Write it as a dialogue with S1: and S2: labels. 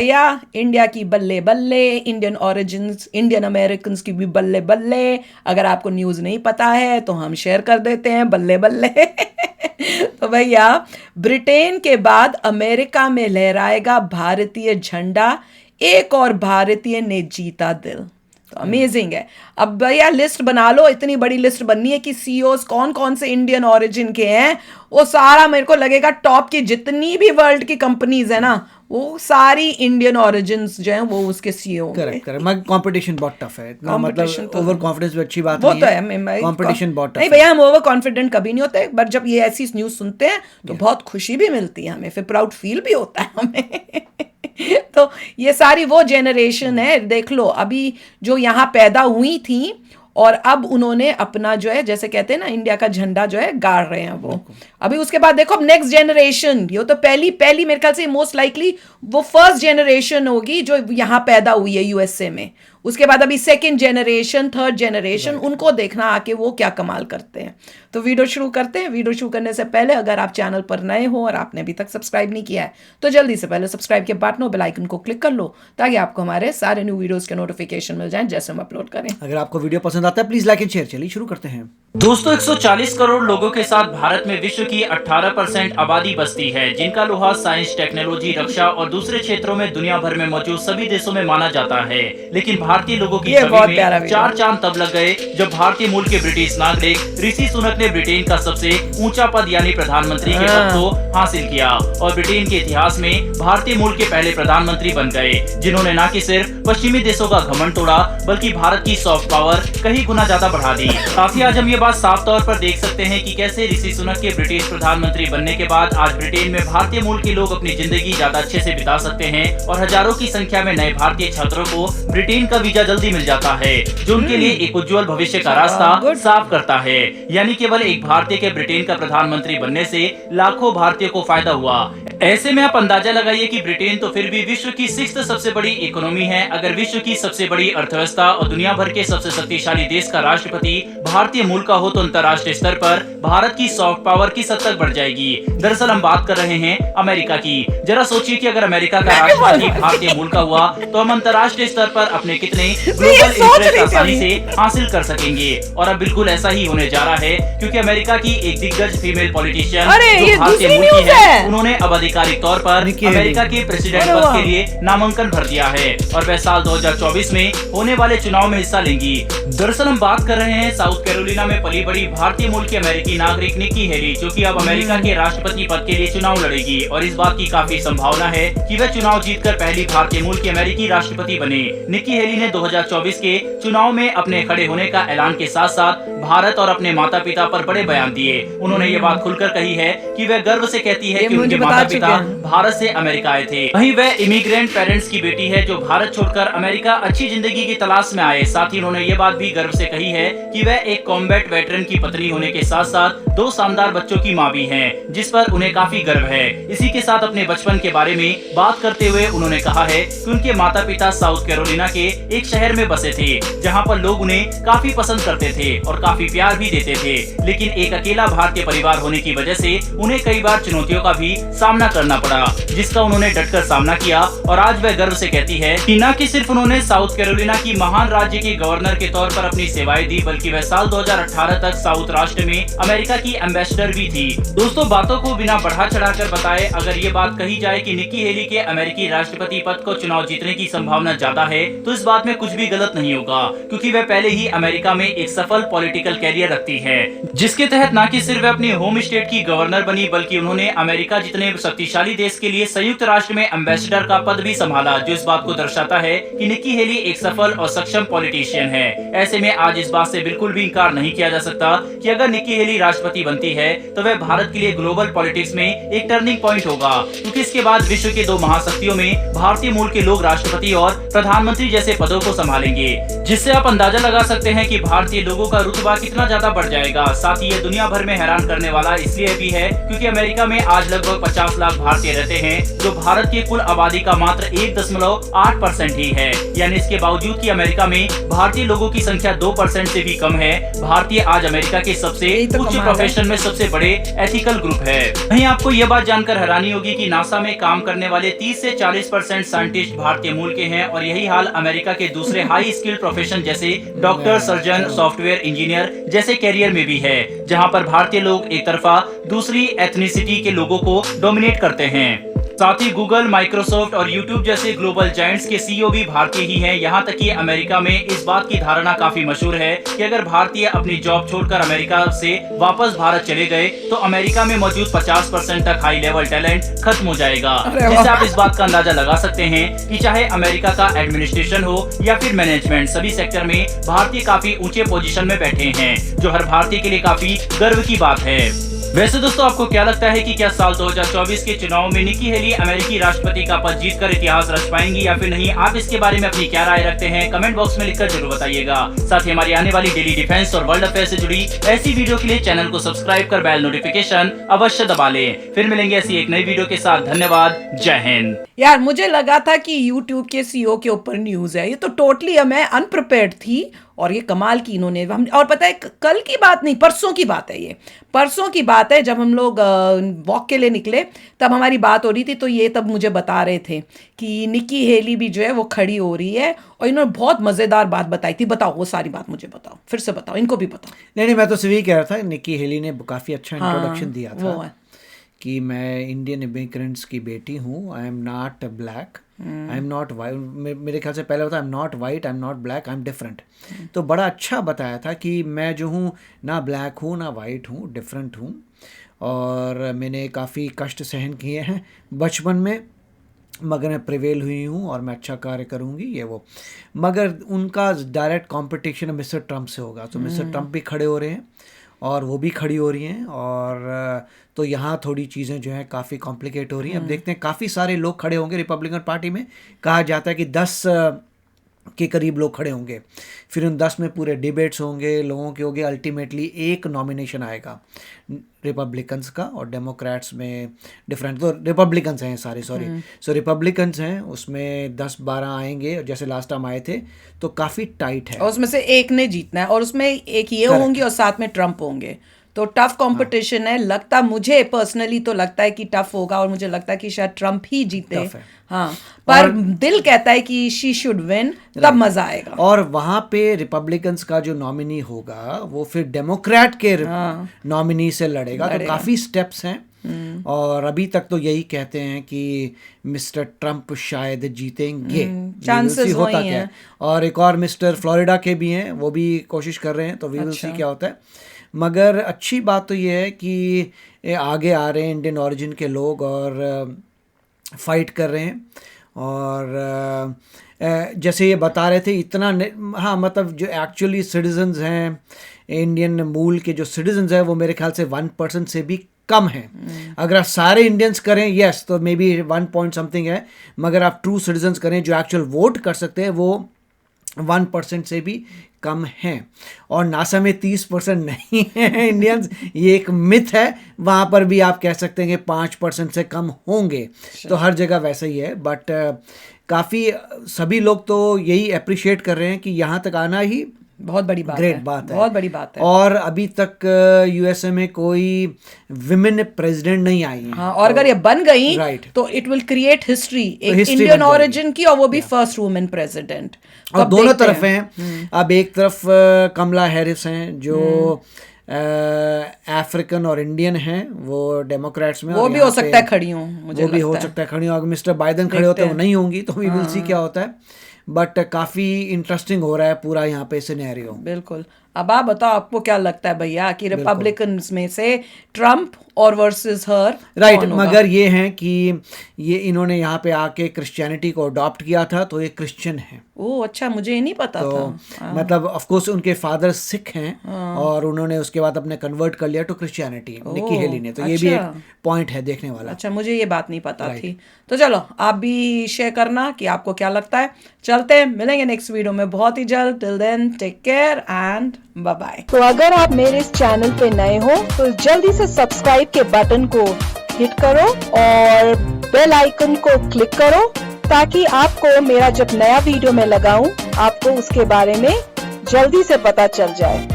S1: भैया इंडिया की बल्ले बल्ले, इंडियन ओरिजिन्स, इंडियन अमेरिकन की भी बल्ले बल्ले। अगर आपको न्यूज़ नहीं पता है तो हम शेयर कर देते हैं, बल्ले बल्ले। तो भैया ब्रिटेन के बाद अमेरिका में लहराएगा भारतीय झंडा, एक और भारतीय ने जीता दिल। तो अमेजिंग है। अब भैया लिस्ट बना लो, इतनी बड़ी लिस्ट बननी है कि सीईओज कौन कौन से इंडियन ओरिजिन के हैं, वो सारा मेरे को लगेगा टॉप की जितनी भी वर्ल्ड की कंपनीज है ना, वो सारी इंडियन ओरिजिन्स जो हैं वो उसके सीईओ।
S2: करेक्ट मगर कंपटीशन बहुत टफ है इतना, मतलब ओवर कॉन्फिडेंस भी अच्छी बात
S1: वो
S2: नहीं
S1: तो
S2: है, कंपटीशन बहुत टफ
S1: नहीं भैया, हम ओवर कॉन्फिडेंट कभी नहीं होते, बट जब ये ऐसी न्यूज़ सुनते हैं तो बहुत खुशी भी मिलती है हमें, फिर प्राउड फील भी होता है हमें। तो ये सारी वो जेनरेशन है, देख लो अभी जो यहाँ पैदा हुई थी और अब उन्होंने अपना जो है, जैसे कहते हैं ना, इंडिया का झंडा जो है गाड़ रहे हैं वो। अभी उसके बाद देखो अब नेक्स्ट जेनरेशन, ये तो पहली मेरे ख्याल से मोस्ट लाइकली वो फर्स्ट जेनरेशन होगी जो यहाँ पैदा हुई है यूएसए में। उसके बाद अभी सेकंड जेनरेशन, थर्ड जेनरेशन, उनको देखना आके वो क्या कमाल करते हैं। तो वीडियो शुरू करते हैं। वीडियो शुरू करने से पहले अगर आप चैनल पर नए हो और आपने अभी तक सब्सक्राइब नहीं किया है तो जल्दी से पहले सब्सक्राइब के बटन और बेल आइकन को क्लिक कर लो, ताकि आपको हमारे सारे न्यू वीडियोस के नोटिफिकेशन मिल जाएं जैसे हम अपलोड करें।
S2: अगर आपको वीडियो पसंद आता है प्लीज लाइक एंड शेयर। चलिए शुरू करते हैं।
S3: दोस्तों 140 करोड़ लोगों के साथ भारत में विश्व की 18% आबादी बसती है, जिनका लिहाज साइंस, टेक्नोलॉजी, रक्षा और दूसरे क्षेत्रों में दुनिया भर में मौजूद सभी देशों में माना जाता है। लेकिन भारतीय लोगों की छवि में चार चांद तब लग गए जब भारतीय मूल के ब्रिटिश नागरिक ऋषि सुनक ने ब्रिटेन का सबसे ऊंचा पद यानी प्रधानमंत्री के पद को हासिल किया और ब्रिटेन के इतिहास में भारतीय मूल के पहले प्रधानमंत्री बन गए, जिन्होंने न कि सिर्फ पश्चिमी देशों का घमंड तोड़ा बल्कि भारत की सॉफ्ट पावर कई गुना ज्यादा बढ़ा दी। साथ ही आज हम ये बात साफ तौर पर देख सकते हैं कि कैसे ऋषि सुनक के ब्रिटिश प्रधानमंत्री बनने के बाद आज ब्रिटेन में भारतीय मूल के लोग अपनी जिंदगी ज्यादा अच्छे से बिता सकते हैं और हजारों की संख्या में नए भारतीय छात्रों को ब्रिटेन का वीजा जल्दी मिल जाता है, जो उनके लिए एक उज्जवल भविष्य का रास्ता साफ करता है। यानी केवल एक भारतीय के ब्रिटेन का प्रधानमंत्री बनने से लाखों भारतीयों को फायदा हुआ। ऐसे में आप अंदाजा लगाइए कि ब्रिटेन तो फिर भी विश्व की 6th सबसे बड़ी इकोनॉमी है। अगर विश्व की सबसे बड़ी अर्थव्यवस्था और दुनिया भर के सबसे शक्तिशाली देश का राष्ट्रपति भारतीय मूल का हो तो अंतर्राष्ट्रीय स्तर पर भारत की सॉफ्ट पावर किस हद तक बढ़ जाएगी। दरअसल हम बात कर रहे हैं अमेरिका की। जरा सोचिए कि अगर अमेरिका का राष्ट्रपति भारतीय मूल का हुआ तो हम अंतर्राष्ट्रीय स्तर पर अपने कितने ग्लोबल इंटरेस्ट आसानी से हासिल कर सकेंगे। और अब बिल्कुल ऐसा ही होने जा रहा है, क्योंकि अमेरिका की एक दिग्गज फीमेल पॉलिटिशियन जो भारतीय मूल की है, उन्होंने अब आधिकारिक तौर पर अमेरिका के प्रेसिडेंट पद के लिए नामांकन भर दिया है और वह साल 2024 में होने वाले चुनाव में हिस्सा लेंगी। दरअसल हम बात कर रहे हैं साउथ कैरोलिना में पली बड़ी भारतीय मूल की अमेरिकी नागरिक निक्की हेली, जो कि अब अमेरिका के राष्ट्रपति पद के लिए चुनाव लड़ेगी और इस बात की काफी संभावना है कि वह चुनाव जीतकर पहली भारतीय मूल की अमेरिकी राष्ट्रपति बने। निक्की हेली ने 2024 के चुनाव में अपने खड़े होने का ऐलान के साथ साथ भारत और अपने माता पिता पर बड़े बयान दिए। उन्होंने ये बात खुलकर कही है कि वह गर्व से कहती है कि उनके माता पिता भारत से अमेरिका आए थे। वहीं वह इमिग्रेंट पेरेंट्स की बेटी है जो भारत छोड़कर अमेरिका अच्छी जिंदगी की तलाश में आए। साथ ही उन्होंने ये बात भी गर्व से कही है कि वह एक कॉम्बैट वेटरन की पत्नी होने के साथ साथ 2 शानदार बच्चों की मां भी हैं, जिस पर उन्हें काफी गर्व है। इसी के साथ अपने बचपन के बारे में बात करते हुए उन्होंने कहा है कि उनके माता पिता साउथ कैरोलिना के एक शहर में बसे थे, जहां पर लोग उन्हें काफी पसंद करते थे और काफी प्यार भी देते थे। लेकिन एक अकेला भारतीय परिवार होने की वजह से उन्हें कई बार चुनौतियों का भी सामना करना पड़ा, जिसका उन्होंने डटकर सामना किया। और आज वह गर्व से कहती है कि न कि सिर्फ उन्होंने साउथ कैरोलिना की महान राज्य के गवर्नर के तौर पर अपनी सेवाएं दी, बल्कि वह साल 2018 तक साउथ राष्ट्र में अमेरिका की एम्बेसडर भी थी। दोस्तों बातों को बिना बढ़ा चढ़ाकर बताए अगर ये बात कही जाए कि निक्की हेली के अमेरिकी राष्ट्रपति पद को चुनाव जीतने की संभावना ज्यादा है, तो इस बात में कुछ भी गलत नहीं होगा, क्योंकि वह पहले ही अमेरिका में एक सफल पॉलिटिकल कैरियर रखती है, जिसके तहत न कि सिर्फ वह अपनी होम स्टेट की गवर्नर बनी, बल्कि उन्होंने अमेरिका जितने शक्तिशाली देश के लिए संयुक्त राष्ट्र में एम्बेसडर का पद भी संभाला, जो इस बात को दर्शाता है कि निक्की हेली एक सफल और सक्षम पॉलिटिशियन है। ऐसे में आज इस बात से बिल्कुल भी इंकार नहीं किया जा सकता कि अगर निक्की हेली राष्ट्रपति बनती है तो वह भारत के लिए ग्लोबल पॉलिटिक्स में एक टर्निंग पॉइंट होगा, क्योंकि इसके बाद विश्व के 2 महाशक्तियों में भारतीय मूल के लोग राष्ट्रपति और प्रधानमंत्री जैसे पदों को संभालेंगे, जिससे आप अंदाजा लगा सकते हैं कि भारतीय लोगों का रुतबा कितना ज्यादा बढ़ जाएगा। साथ ही ये दुनिया भर में हैरान करने वाला इसलिए भी है क्योंकि अमेरिका में आज लगभग 50 लाख भारतीय रहते हैं, जो भारत के कुल आबादी का मात्र 1.8% ही है। यानी इसके बावजूद कि अमेरिका में भारतीय लोगों की संख्या 2% से भी कम है, भारतीय आज अमेरिका के सबसे उच्च प्रोफेशन में सबसे बड़े एथिकल ग्रुप है। वहीं आपको यह बात जानकर हैरानी होगी कि नासा में काम करने वाले 30 से 40% साइंटिस्ट भारतीय मूल के हैं, और यही हाल अमेरिका के दूसरे हाई स्किल प्रोफेशन जैसे डॉक्टर, सर्जन, सॉफ्टवेयर इंजीनियर जैसे कैरियर में भी है, जहां पर भारतीय लोग एक तरफा दूसरी एथनिसिटी के लोगों को डोमिनेट करते हैं। साथ ही गूगल, माइक्रोसॉफ्ट और यूट्यूब जैसे ग्लोबल जायंट्स के सीईओ भी भारतीय ही हैं। यहाँ तक कि अमेरिका में इस बात की धारणा काफी मशहूर है कि अगर भारतीय अपनी जॉब छोड़कर अमेरिका से वापस भारत चले गए तो अमेरिका में मौजूद 50% तक हाई लेवल टैलेंट खत्म हो जाएगा। जिससे आप इस बात का अंदाजा लगा सकते हैं कि चाहे अमेरिका का एडमिनिस्ट्रेशन हो या फिर मैनेजमेंट, सभी सेक्टर में भारतीय काफी ऊंचे पोजीशन में बैठे हैं, जो हर भारतीय के लिए काफी गर्व की बात है। वैसे दोस्तों, आपको क्या लगता है कि क्या साल 2024 के चुनाव में निकी हेली अमेरिकी राष्ट्रपति का पद जीतकर इतिहास रच पाएंगी या फिर नहीं? आप इसके बारे में अपनी क्या राय रखते हैं? कमेंट बॉक्स में लिखकर जरूर बताइएगा। साथ ही हमारी आने वाली डेली डिफेंस और वर्ल्ड अफेयर से जुड़ी ऐसी वीडियो के लिए चैनल को सब्सक्राइब कर बेल नोटिफिकेशन अवश्य दबा लें। फिर मिलेंगे ऐसी एक नई वीडियो के साथ। धन्यवाद, जय हिंद।
S1: यार मुझे लगा था कि YouTube के सीईओ के ऊपर न्यूज है, ये तो टोटली मैं अनप्रिपेयर्ड थी, और ये कमाल की इन्होंने हम, और पता है कल की बात नहीं, परसों की बात है, ये परसों की बात है, जब हम लोग वॉक के लिए निकले तब हमारी बात हो रही थी, तो ये तब मुझे बता रहे थे कि निकी हेली भी जो है वो खड़ी हो रही है, और इन्होंने बहुत मजेदार बात बताई थी। बताओ वो सारी बात मुझे बताओ, फिर से बताओ, इनको भी बताओ।
S2: नहीं, मैं तो सिर्फ यही कह रहा था, निकी हेली ने काफी अच्छा इंट्रोडक्शन दिया था कि मैं इंडियन इमिग्रेंट्स की बेटी हूँ, I am not black, I am not white. मेरे ख्याल से पहले होता I am not white, I am not black, I am different. तो बड़ा अच्छा बताया था कि मैं जो हूँ ना ब्लैक हूँ ना वाइट हूँ, डिफरेंट हूँ, और मैंने काफ़ी कष्ट सहन किए हैं बचपन में, मगर मैं प्रिवेल हुई हूँ और मैं अच्छा कार्य करूँगी, ये वो। मगर उनका डायरेक्ट कंपटीशन मिस्टर ट्रंप से होगा, तो मिस्टर ट्रंप भी खड़े हो रहे हैं और वो भी खड़ी हो रही हैं, और तो यहाँ थोड़ी चीज़ें जो हैं काफ़ी कॉम्प्लिकेट हो रही हैं। अब देखते हैं, काफ़ी सारे लोग खड़े होंगे रिपब्लिकन पार्टी में, कहा जाता है कि 10 के करीब लोग खड़े होंगे, फिर उन 10 में पूरे डिबेट्स होंगे, लोगों के होंगे, अल्टीमेटली एक नॉमिनेशन आएगा रिपब्लिकन्स का, और डेमोक्रेट्स में डिफरेंट, तो रिपब्लिकन्स हैं सारे, सो रिपब्लिकन्स हैं, उसमें 10-12 आएंगे, जैसे लास्ट टाइम आए थे, तो काफ़ी टाइट है,
S1: और उसमें से एक ने जीतना है, और उसमें एक ये होंगे और साथ में ट्रंप होंगे, तो टफ कंपटीशन है। लगता मुझे पर्सनली तो लगता है कि टफ होगा, और मुझे लगता है कि शायद ट्रंप ही जीते, हाँ, पर दिल कहता है कि शी शुड विन, तब मजा आएगा।
S2: और वहां पे रिपब्लिकन्स का जो नॉमिनी होगा वो फिर डेमोक्रेट के नॉमिनी से लड़ेगा, तो काफी स्टेप्स हैं, और अभी तक तो यही कहते हैं कि मिस्टर ट्रंप शायद जीतेंगे,
S1: चांसेस
S2: होता क्या है। और एक और मिस्टर फ्लोरिडा के भी हैं, वो भी कोशिश कर रहे हैं, तो वी विल सी क्या होता है। मगर अच्छी बात तो ये है कि आगे आ रहे हैं इंडियन ओरिजिन के लोग और फाइट कर रहे हैं, और जैसे ये बता रहे थे इतना, हाँ, मतलब जो एक्चुअली सिटीजन्स हैं, इंडियन मूल के जो सिटीजन्स हैं, वो मेरे ख्याल से 1% से भी कम है। अगर आप सारे इंडियंस करें, यस, तो मे बी 1 पॉइंट समथिंग है, मगर आप ट्रू सिटीजन्स करें जो एक्चुअल वोट कर सकते हैं, वो 1% से भी कम हैं। और नासा में 30% नहीं है इंडियंस, ये एक मिथ है, वहाँ पर भी आप कह सकते हैं कि 5% से कम होंगे, तो हर जगह वैसा ही है। बट काफ़ी सभी लोग तो यही अप्रिशिएट कर रहे हैं कि यहाँ तक आना ही
S1: बहुत बड़ी बात
S2: ग्रेट
S1: है,
S2: बात है,
S1: बहुत बड़ी बात है।
S2: और अभी तक यूएसए में कोई विमेन प्रेसिडेंट नहीं आई है,
S1: हाँ, और अगर ये बन गई तो इट विल क्रिएट हिस्ट्री, एक इंडियन ओरिजिन की, और वो भी फर्स्ट वुमेन प्रेसिडेंट।
S2: और दोनों तरफ हैं। अब एक तरफ कमला हैरिस हैं जो अफ्रीकन और इंडियन हैं, वो डेमोक्रेट्स में,
S1: वो भी हो सकता है खड़ी हों, मुझे
S2: वो भी हो सकता है खड़ी हों। अगर मिस्टर बाइडेन खड़े होते हैं, वो नहीं होंगी, तो वी विल सी क्या होता है। बट काफ़ी इंटरेस्टिंग हो रहा है पूरा यहाँ पे सिनेरियो।
S1: बिल्कुल। अब आप बताओ, आपको क्या लगता है भैया कि रिपब्लिकन्स में से ट्रंप और वर्सेस हर,
S2: राइट, मगर ये हैं कि ये इन्होंने यहाँ पे आके क्रिश्चियनिटी को अडॉप्ट किया था, तो ये क्रिश्चियन है।
S1: ओह अच्छा, मुझे ये नहीं पता
S2: तो
S1: था।
S2: मतलब ऑफ कोर्स उनके फादर सिख हैं, और उन्होंने उसके बाद अपने कन्वर्ट कर लिया टू क्रिश्चियनिटी, निकी हेली ने, तो ये भी एक पॉइंट है देखने वाला।
S1: अच्छा, मुझे ये बात नहीं पता थी। तो चलो, आप भी शेयर करना कि आपको क्या लगता है। चलते हैं, मिलेंगे नेक्स्ट वीडियो में बहुत ही जल्द। Till then take care and bye bye.
S4: तो अगर आप मेरे इस चैनल पे नए हो तो जल्दी से सब्सक्राइब के बटन को हिट करो और बेल आइकन को क्लिक करो ताकि आपको मेरा जब नया वीडियो मैं लगाऊं आपको उसके बारे में जल्दी से पता चल जाए।